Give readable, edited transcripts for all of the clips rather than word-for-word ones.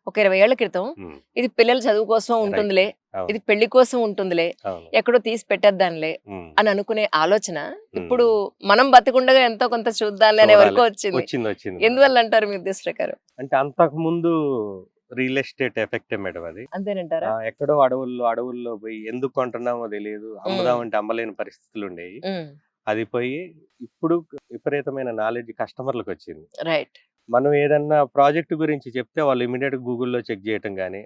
ఒక 20 ఏళ్ల క్రితం ఉమ్, ఇది పిల్లల చదువు కోసం రైట్. ఉంటుందిలే, అవును. ఇది పెళ్లి కోసం ఉంటుందిలే, అవును. ఎక్కడో తీసి పెట్టేద్దాంలే ఉమ్, అని అనుకునే ఆలోచన ఉమ్, ఇప్పుడు మనం బతికుండగా ఎంతో కొంత చూద్దాంలే అనే వరకు చూడాలి. వచ్చింది. వచ్చింది మేడం. ఎందువల్ల అంటారు మీ ఉద్దేశ ప్రకారం? అంటే అంతకు ముందు రియల్ ఎస్టేట్ ఎఫెక్టే మేడం అది. అంతేనంటారా? ఎక్కడో అడవుల్లో పోయి ఎందుకు కొంటున్నామో తెలియదు, ఉమ్, అమ్ముదామంటే అమ్మలేని పరిస్థితులు ఉండేవి. ఉమ్, అది పోయి ఇప్పుడు విపరీతమైన నాలెడ్జ్ కస్టమర్లకు వచ్చింది. రైట్. మనం ఏదన్నా ప్రాజెక్ట్ గురించి చెప్తే వాళ్ళు ఇమీడియట్‌గా గూగుల్‌లో చెక్ చేయటం గాని,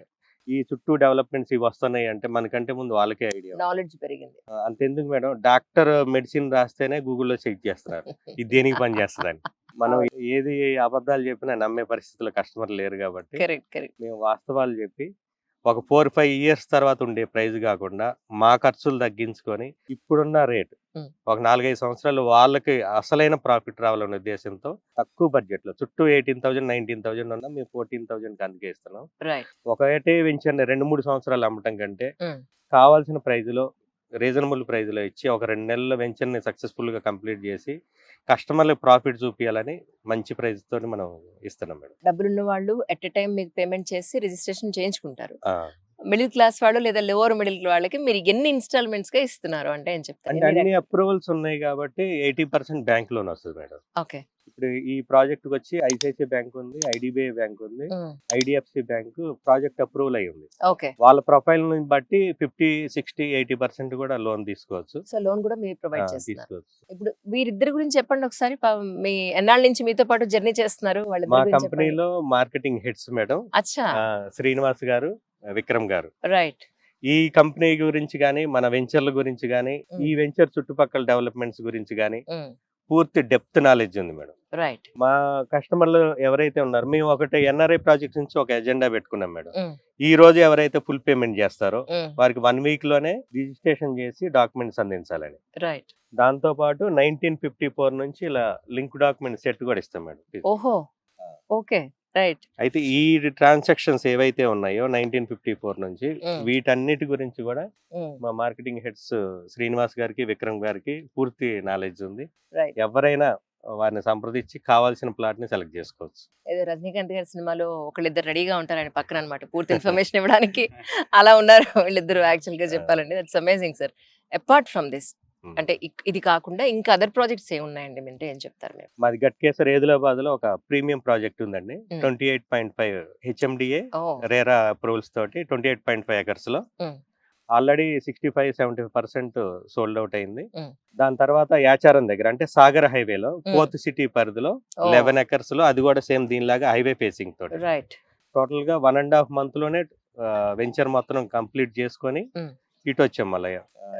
ఈ చుట్టూ డెవలప్‌మెంట్స్ ఇవి వస్తున్నాయి అంటే మనకంటే ముందు వాళ్ళకే ఐడియా ఉంది. నాలెడ్జ్ పెరిగింది. అంతెందుకు మేడం, డాక్టర్ మెడిసిన్ రాస్తేనే గూగుల్‌లో చెక్ చేస్తున్నారు. ఇది దేనికి పనిచేస్తదని. మనం అవును. ఏది అబద్ధాలు చెప్పినా నమ్మే పరిస్థితిలో కస్టమర్ లేరు కాబట్టి, కరెక్ట్, కరెక్ట్. మేము వాస్తవాలు చెప్పి ఒక 4, 5 ఇయర్స్ తర్వాత ఉండే ప్రైస్ గాకుండా మా ఖర్చులు తగ్గించుకొని ఇప్పుడున్న రేట్ ఉమ్, ఒక 4, 5 సంవత్సరాలు వాళ్ళకి అసలైన ప్రాఫిట్ రావాలనే ఉద్దేశ్యంతో తక్కువ బడ్జెట్‌లో చుట్టూ 18,000, 19,000 ఉన్నా మేము 14,000కి అందుకే ఇస్తున్నాం. రైట్. ఒకటే వెంచర్‌ని 2, 3 సంవత్సరాలు అమ్మటం కంటే ఉమ్, కావాల్సిన ప్రైస్‌లో రీజనబుల్ ప్రైస్‌లో ఇచ్చి ఒక 2 నెలల వెంచర్‌ని సక్సెస్‌ఫుల్‌గా కంప్లీట్ చేసి కస్టమర్‌లకి ప్రాఫిట్ చూపియాలని మంచి ప్రైస్‌తోని మనం ఇస్తున్నాం మేడం. డబ్బులున్న వాళ్ళు ఎట్ ఎ టైం మీకు పేమెంట్ చేసి రిజిస్ట్రేషన్ చేయించుకుంటారు. ఆ! మిడిల్ క్లాస్ వాళ్ళు లేదా లోవర్ మిడిల్ వాళ్ళకి మీరు ఎన్ని ఇన్‌స్టాల్‌మెంట్స్ గా ఇస్తున్నారు అంటే ఏం చెప్తారు? అంటే అన్ని అప్రూవల్స్ ఉన్నాయి కాబట్టి 80% బ్యాంక్ లోన్ వస్తది మేడం. ఓకే. ఇప్పుడు ఈ ప్రాజెక్ట్‌కొచ్చి ఐసిఐసిఐ బ్యాంక్ ఉంది, ఐడీబీఐ బ్యాంక్ ఉంది, ఐడీఎఫ్‌సి బ్యాంక్ ప్రాజెక్ట్ అప్రూవల్ అయ్యి ఉంది. ఓకే. వాళ్ళ ప్రొఫైల్‌ని బట్టి 50, 60, 80% కూడా లోన్ తీసుకోవచ్చు. సో లోన్ కూడా మీరు ప్రొవైడ్ చేస్తున్నారు. తీసుకోవచ్చు. ఇప్పుడు వీరిద్దరి గురించి చెప్పండి ఒకసారి. మీ ఎన్నాళ్ళ నుంచి మీతో పాటు జర్నీ చేస్తున్నారు మా వాళ్ళిద్దరి గురించి చెప్పండి. కంపెనీలో మార్కెటింగ్ హెడ్స్ మేడం. అచ్చా. శ్రీనివాస్ గారు, విక్రమ్ గారు. రైట్. ఈ కంపెనీ గురించి గాని, మన వెంచర్‌ల గురించి గాని, ఈ వెంచర్ చుట్టుపక్కల డెవలప్‌మెంట్స్ గురించి గాని పూర్తి డెప్త్ నాలెడ్జ్ ఉంది మేడం. రైట్. మా కస్టమర్‌లు ఎవరైతే ఉన్నారో మేము ఒకటి ఎన్ఆర్ఐ ప్రాజెక్ట్ నుంచి ఒక ఎజెండా పెట్టుకున్నాం మేడం. ఈ రోజు ఎవరైతే ఫుల్ పేమెంట్ చేస్తారో వారికి 1 వీక్‌లోనే రిజిస్ట్రేషన్ చేసి డాక్యుమెంట్స్ అందించాలని. రైట్. దాంతో పాటు 1954 నుంచి ఇలా లింక్ డాక్యుమెంట్ సెట్ కూడా ఇస్తాం మేడం. ఓహో. ఆ! ఓకే. రైట్. అయితే ఈ ట్రాన్సాక్షన్స్ ఏవైతే ఉన్నాయో 1954 నుంచి వీటన్నిటి గురించి కూడా మా మార్కెటింగ్ హెడ్స్ శ్రీనివాస్ గారికి, విక్రమ్ గారికి పూర్తి నాలెడ్జ్ ఉంది. రైట్. ఎవరైనా వారిని సంప్రదించి కావాల్సిన ప్లాట్‌ని సెలెక్ట్ చేసుకోవచ్చు. ఏదో రజనీకాంత్ గారి సినిమాలో ఒకళ్ళిద్దరు రెడీగా ఉంటారు ఆయన పక్కన అన్నమాట పూర్తి ఇన్ఫర్మేషన్ ఇవ్వడానికి. అలా ఉన్నారు వీళ్ళిద్దరు యాక్చువల్ గా చెప్పాలండి. That's amazing sir. Apart from this అంటే ఇది కాకుండా ఇంకా అదర్ ప్రాజెక్ట్స్ ఏమున్నాయండి అంటే ఏం చెప్తారు మీరు? మాది గట్కేసర్ ఏదిలాబాద్‌లో ఒక ప్రీమియం ప్రాజెక్ట్ ఉందండి. 28.5 హెచ్ఎండిఏ రేరా అప్రూవల్స్ తోటి 28.5 ఎకర్స్‌లో ఆల్రెడీ 65, 70% సోల్డ్ అవుట్ అయింది. దాని తర్వాత యాచారం దగ్గర అంటే సాగర్ హైవేలో ఫోర్త్ సిటీ పరిధిలో 11 ఎకర్స్‌లో అది కూడా సేమ్ దీనిలాగా హైవే ఫేసింగ్ తోటి. రైట్. టోటల్‌గా 1.5 మంత్ లోనే వెంచర్ మొత్తం కంప్లీట్ చేసుకొని ఇటు వచ్చాం మళ్ళీ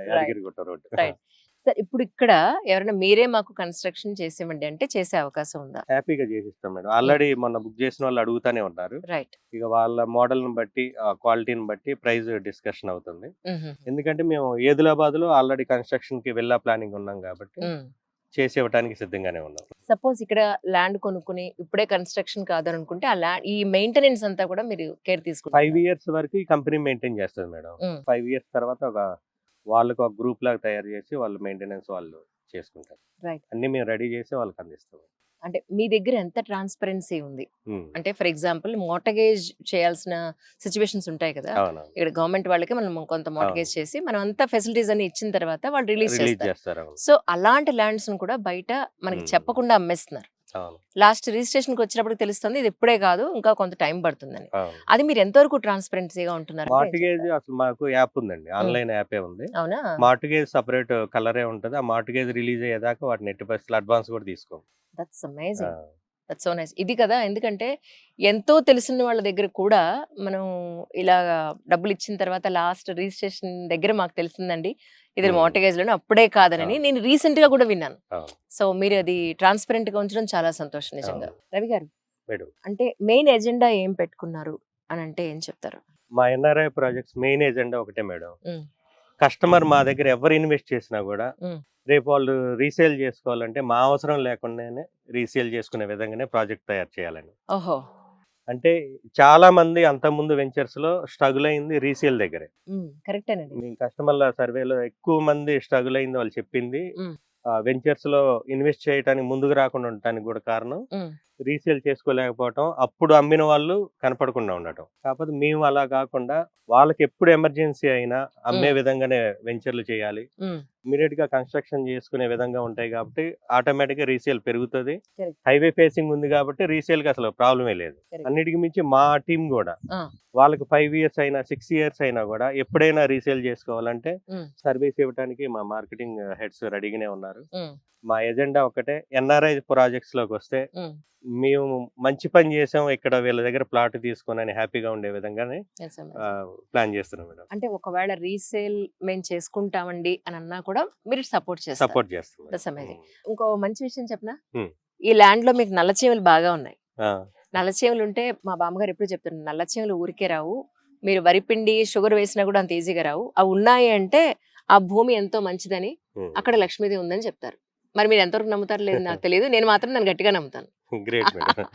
యాదగిరిగుట్ట రోడ్. రైట్. సార్ ఇప్పుడు ఇక్కడ ఎవరైనా మీరే మాకు కన్‌స్ట్రక్షన్ చేసివ్వండి అంటే చేసే అవకాశం ఉందా? హ్యాపీగా చేసిస్తాం మేడం. ఆల్రెడీ మొన్న బుక్ చేసిన వాళ్ళు అడుగుతానే ఉన్నారు. రైట్. ఇక వాళ్ళ మోడల్‌ని బట్టి, క్వాలిటీని బట్టి ప్రైస్ డిస్కషన్ అవుతుంది. ఎందుకంటే మేము ఏదిలాబాద్‌లో ఆల్రెడీ కన్‌స్ట్రక్షన్‌కి విల్లా ప్లానింగ్ ఉన్నాం కాబట్టి చేసి ఇవ్వడానికి సిద్ధంగానే ఉన్నాం. సపోజ్ ఇక్కడ ల్యాండ్ కొనుక్కుని ఇప్పుడే కన్‌స్ట్రక్షన్ కాదని అనుకుంటే ఈ మెయింటెనెన్స్ అంతా కూడా మీరు కేర్ తీసుకుంటారా? 5 ఇయర్స్ వరకు ఈ కంపెనీ మెయింటైన్ చేస్తది మేడం. 5 ఇయర్స్ తర్వాత వాళ్ళకి ఒక గ్రూప్ లాగా తయారు చేసి వాళ్ళు మెయింటెనెన్స్ వాళ్ళు చేసుకుంటారు. రైట్. అన్నీ మేము రెడీ చేసి వాళ్ళకి అందిస్తాం. అంటే మీ దగ్గర ఎంత ట్రాన్స్‌పరెన్సీ ఉంది? అంటే ఫర్ ఎగ్జాంపుల్ మోర్టగేజ్ చేయాల్సిన సిట్యుయేషన్స్ ఉంటాయి కదా! ఇక్కడ గవర్నమెంట్ వాళ్ళకి మనం కొంత మోర్టగేజ్ చేసి మనం అంతా ఫెసిలిటీస్ అన్ని ఇచ్చిన తర్వాత వాళ్ళు రిలీజ్ చేస్తారు. సో అలాంటి ల్యాండ్స్ కూడా బయట మనకి చెప్పకుండా అమ్మేస్తున్నారు. లాస్ట్ రిజిస్ట్రేషన్‌కి వచ్చినప్పుడు తెలుస్తుంది ఇది ఇప్పుడే కాదు ఇంకా కొంత టైం పడుతుందని. అది మీరు ఎంతవరకు ట్రాన్స్‌పరెన్సీగా ఉంటున్నారు? మార్టిగేజ్ అసలు మాకు యాప్ ఉందండి. ఆన్‌లైన్ యాపే ఉంది. అవునా? మార్టిగేజ్ సెపరేట్ కలరే ఉంటది. ఆ మార్టిగేజ్ రిలీజ్ అయ్యేదాకా వాటిని ఎట్టి పరిస్థితుల్లో అడ్వాన్స్ కూడా తీసుకోం. That's amazing. That's so nice. ఇది కదా ఎందుకంటే ఎంతో తెలిసిన వాళ్ళ దగ్గర కూడా మనం ఇలా డబ్బులు ఇచ్చిన తర్వాత లాస్ట్ రిజిస్ట్రేషన్ దగ్గర మాకు తెలిసిందండి ఇది మార్టిగేజ్ లోనే అప్పుడే కాదని నేను రీసెంట్ గా కూడా విన్నాను. సో మీరు అది ట్రాన్స్పరెంట్ గా ఉంచడం చాలా సంతోషం నిజంగా. రవి గారు అంటే మెయిన్ ఎజెండా ఏం పెట్టుకున్నారు అని అంటే ఏం చెప్తారు? మా ఎన్ఆర్ఐ ప్రాజెక్ట్స్ మెయిన్ ఎజెండా ఒకటే మేడం. కస్టమర్ మా దగ్గర ఎవరు ఇన్వెస్ట్ చేసినా కూడా రేపు వాళ్ళు రీసేల్ చేసుకోవాలంటే మా అవసరం లేకుండానే రీసేల్ చేసుకునే విధంగానే ప్రాజెక్ట్ తయారు చేయాలని. ఓహో. అంటే చాలా మంది అంతకుముందు వెంచర్స్ లో స్ట్రగుల్ అయింది రీసేల్ దగ్గరే. కరెక్టేనండి. మీ కస్టమర్ల సర్వేలో ఎక్కువ మంది స్ట్రగుల్ అయింది వాళ్ళు చెప్పింది వెంచర్స్ లో ఇన్వెస్ట్ చేయడానికి ముందుకు రాకుండా ఉండటానికి కూడా కారణం ఉమ్, రీసేల్ చేసుకోలేకపోవటం, అప్పుడు అమ్మిన వాళ్ళు కనపడకుండా ఉండటం. కాకపోతే మేము అలా కాకుండా వాళ్ళకి ఎప్పుడు ఎమర్జెన్సీ అయినా అమ్మే ఉమ్, విధంగానే వెంచర్లు చేయాలి. ఉమ్, ఇమీడియట్ గా కన్స్ట్రక్షన్ చేసుకునే విధంగా ఉంటాయి కాబట్టి ఆటోమేటిక్ గా రీసేల్ పెరుగుతుంది. Correct. హైవే ఫేసింగ్ ఉంది కాబట్టి రీసేల్ కి అసలు ప్రాబ్లమే లేదు. Correct. అన్నిటికి మించి మా టీం కూడా ఆ, వాళ్ళకి 5 ఇయర్స్ అయినా 6 ఇయర్స్ అయినా కూడా ఎప్పుడైనా రీసేల్ చేసుకోవాలంటే ఉమ్, సర్వీస్ ఇవ్వడానికి మా మార్కెటింగ్ హెడ్స్ రెడీగానే ఉన్నారు. ఉమ్, మా ఎజెండా ఒకటే, ఎన్ఆర్ఐ ప్రాజెక్ట్స్ లోకి వస్తే ఉమ్. మేము మంచి పని చేసాం ఇక్కడ వీళ్ళ దగ్గర ప్లాట్ తీసుకొని అని హ్యాపీగా ఉండే విధంగానే Yes, amazing. ప్లాన్ చేస్తున్నాం మేడం. అంటే ఒకవేళ రీసేల్ మేము చేసుకుంటామండి అని అన్నా కూడా మీరు సపోర్ట్ చేస్తారు. సపోర్ట్ చేస్తున్నాం. That's amazing. ఇంకో మంచి విషయం చెప్పనా, ఉమ్. ఈ ల్యాండ్ లో మీకు నల్లచీమలు బాగా ఉన్నాయి. ఆ, నల్లచీమలు ఉంటే మా బామ్మగారు ఎప్పుడు చెప్తారు, నల్లచీమలు ఊరికే రావు, మీరు వరిపిండి షుగర్ వేసినా కూడా అంత ఈజీగా రావు, అవి ఉన్నాయి అంటే ఆ భూమి ఎంతో మంచిదని, ఉమ్. అక్కడ లక్ష్మీదేవి ఉందని చెప్తారు. మరి మీరు ఎంతవరకు నమ్ముతారు లేదు నాకు తెలియదు, నేను మాత్రం దాన్ని గట్టిగా నమ్ముతాను. Great madam.